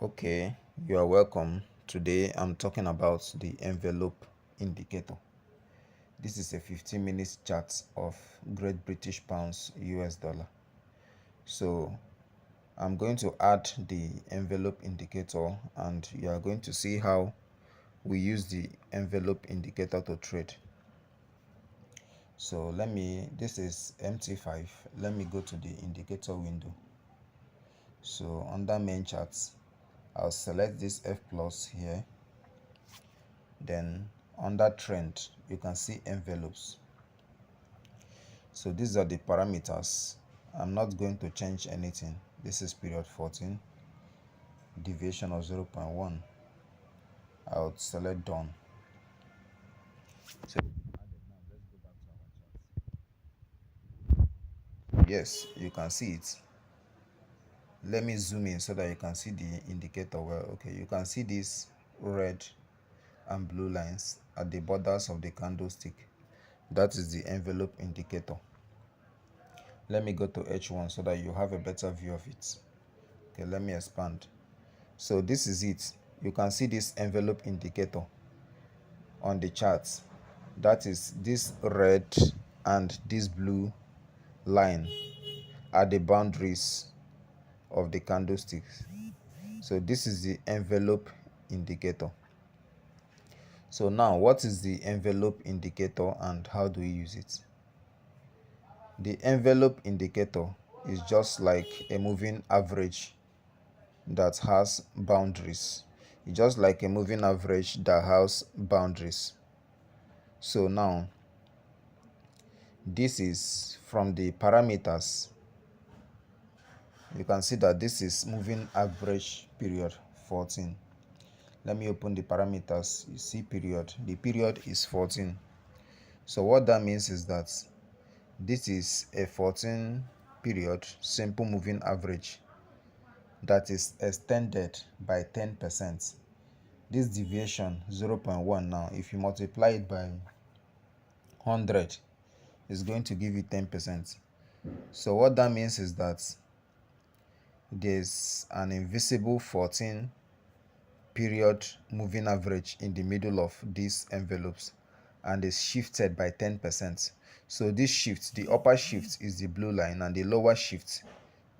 Okay, you are welcome. Today I'm talking about the envelope indicator. This is a 15 minutes chart of Great British Pounds US dollar. So I'm going to add the envelope indicator and you are going to see how we use the envelope indicator to trade. So this is MT5. Let me go to the indicator window. So under main charts, I'll select this F plus here. Then under trend, you can see envelopes. So these are the parameters. I'm not going to change anything. This is period 14, deviation of 0.1. I'll select done. So let's go back to our chart. Yes, you can see it. Let me zoom in so that you can see the indicator well. Okay, you can see these red and blue lines at the borders of the candlestick. That is the envelope indicator. Let me go to H1 so that you have a better view of it. Okay, let me expand. So this is it. You can see this envelope indicator on the charts. That is this red and this blue line are the boundaries of the candlesticks. So this is the envelope indicator. So now, what is the envelope indicator and how do we use it? The envelope indicator is just like a moving average that has boundaries. It's just like a moving average that has boundaries. So now, this is from the parameters. You can see that this is moving average period 14. Let me open the parameters. You see period. The period is 14. So what that means is that this is a 14 period simple moving average that is extended by 10%. This deviation 0.1 now, if you multiply it by 100, is going to give you 10%. So what that means is that there's an invisible 14 period moving average in the middle of these envelopes and is shifted by 10%. So this shift, the upper shift is the blue line and the lower shift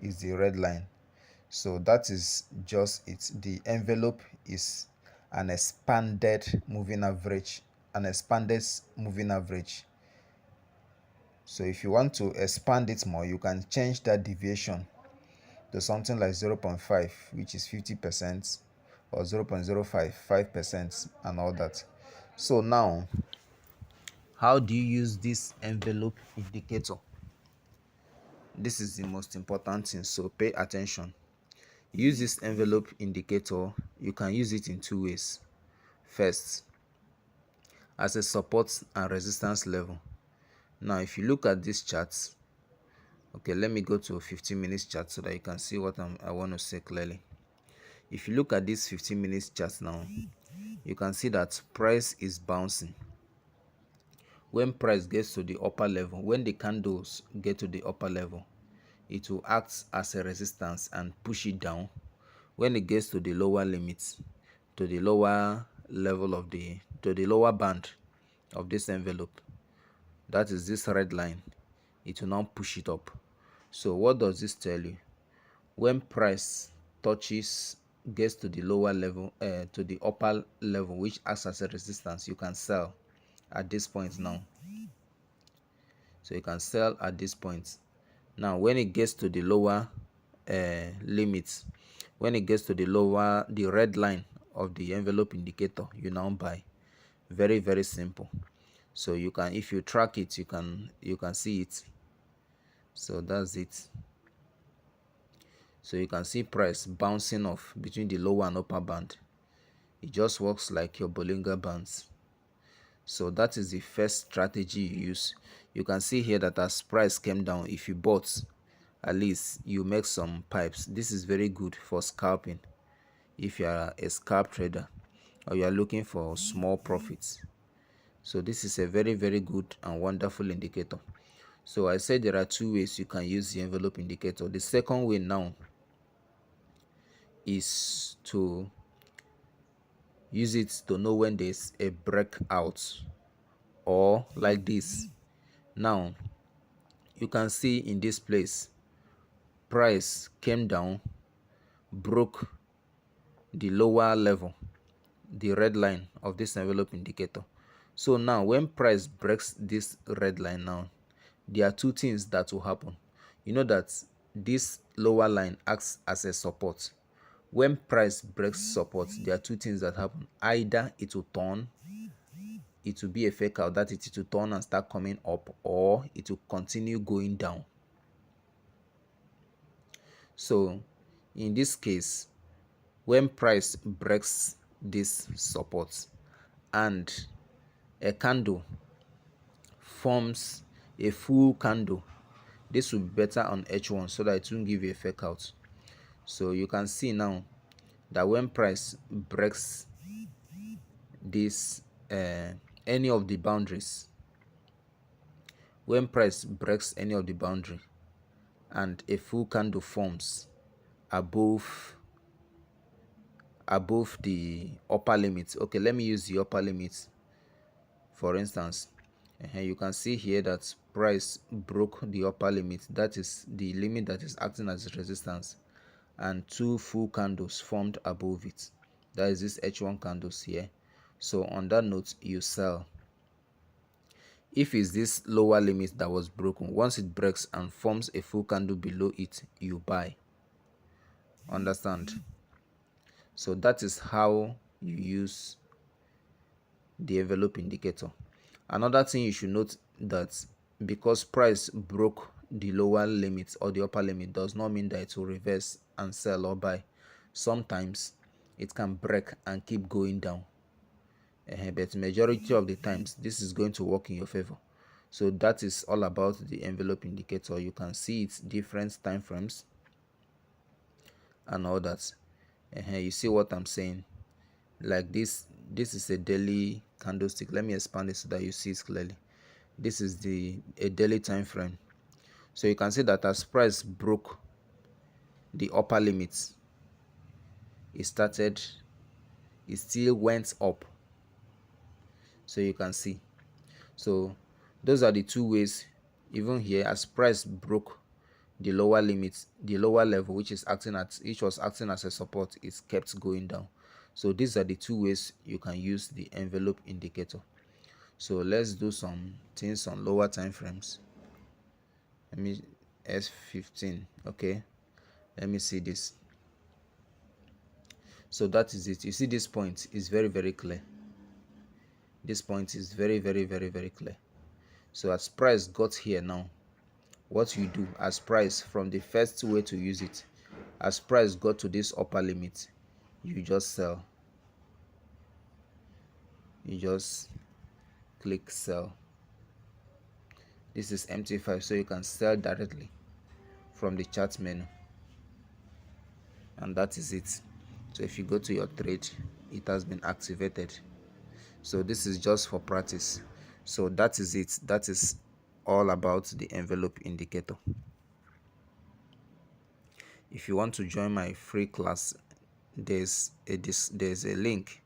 is the red line. So that is just it. The envelope is an expanded moving average, So if you want to expand it more, you can change that deviation to something like 0.5, which is 50%, or 0.05, 5%, and all that. So now, how do you use this envelope indicator? This is the most important thing, so pay attention. Use this envelope indicator. You can use it in two ways. First, as a support and resistance level. Now, if you look at this chart, okay, let me go to a 15 minutes chart so that you can see what I want to say clearly. If you look at this 15 minutes chart now, you can see that price is bouncing. When price gets to the upper level, when the candles get to the upper level, it will act as a resistance and push it down. When it gets to the lower limits, to the lower level of to the lower band of this envelope, that is this red line, it will now push it up. So what does this tell you? When price gets to the lower level, to the upper level, which acts as a resistance, you can sell at this point now. So you can sell at this point. Now, when it gets to the lower limits, when it gets to the red line of the envelope indicator, you now buy. Very, very simple. So you can, if you track it, you can see it. So that's it. So you can see price bouncing off between the lower and upper band. It just works like your Bollinger Bands. So that is the first strategy you use. You can see here that as price came down, if you bought, at least you make some pipes. This is very good for scalping if you are a scalp trader or you are looking for small profits. So this is a very, very good and wonderful indicator. So I said there are two ways you can use the envelope indicator. The second way now is to use it to know when there's a breakout, or like this. Now you can see in this place, price came down, broke the lower level, the red line of this envelope indicator. So now when price breaks this red line, now there are two things that will happen. You know that this lower line acts as a support. When price breaks support, there are two things that happen. Either it will turn, it will be a fake out, that it will turn and start coming up, or it will continue going down. So in this case, when price breaks this support and a candle forms a full candle, this will be better on H1 so that it won't give you a fake out. So you can see now that when price breaks this any of the boundaries, when price breaks any of the boundary and a full candle forms above the upper limit. Okay, let me use the upper limit for instance. You can see here that price broke the upper limit, that is the limit that is acting as a resistance, and two full candles formed above it, that is this H1 candles here. So on that note, you sell. If it's this lower limit that was broken, once it breaks and forms a full candle below it, you buy. Understand? So that is how you use the envelope indicator. Another thing you should note, that because price broke the lower limit or the upper limit does not mean that it will reverse and sell or buy. Sometimes it can break and keep going down, but majority of the times this is going to work in your favor. So that is all about the envelope indicator. You can see its different time frames and all that. You see what I'm saying? Like this is a daily candlestick. Let me expand it so that you see it clearly. This is a daily time frame. So you can see that as price broke the upper limits, it still went up. So you can see. So those are the two ways. Even here, as price broke the lower limit, the lower level, which was acting as a support, it kept going down. So these are the two ways you can use the envelope indicator. So let's do some things on lower time frames. Let me S15. Okay, let me see this. So that is it. You see, this point is very, very clear. This point is very, very, very, very clear. So as price got here now, what you do as price, from the first way to use it, as price got to this upper limit, you just sell. You just click sell. This is MT5, so you can sell directly from the chart menu, and that is it. So if you go to your trade, it has been activated. So this is just for practice. So that is it. That is all about the envelope indicator. If you want to join my free class, there's a link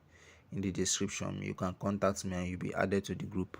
in the description. You can contact me and you'll be added to the group.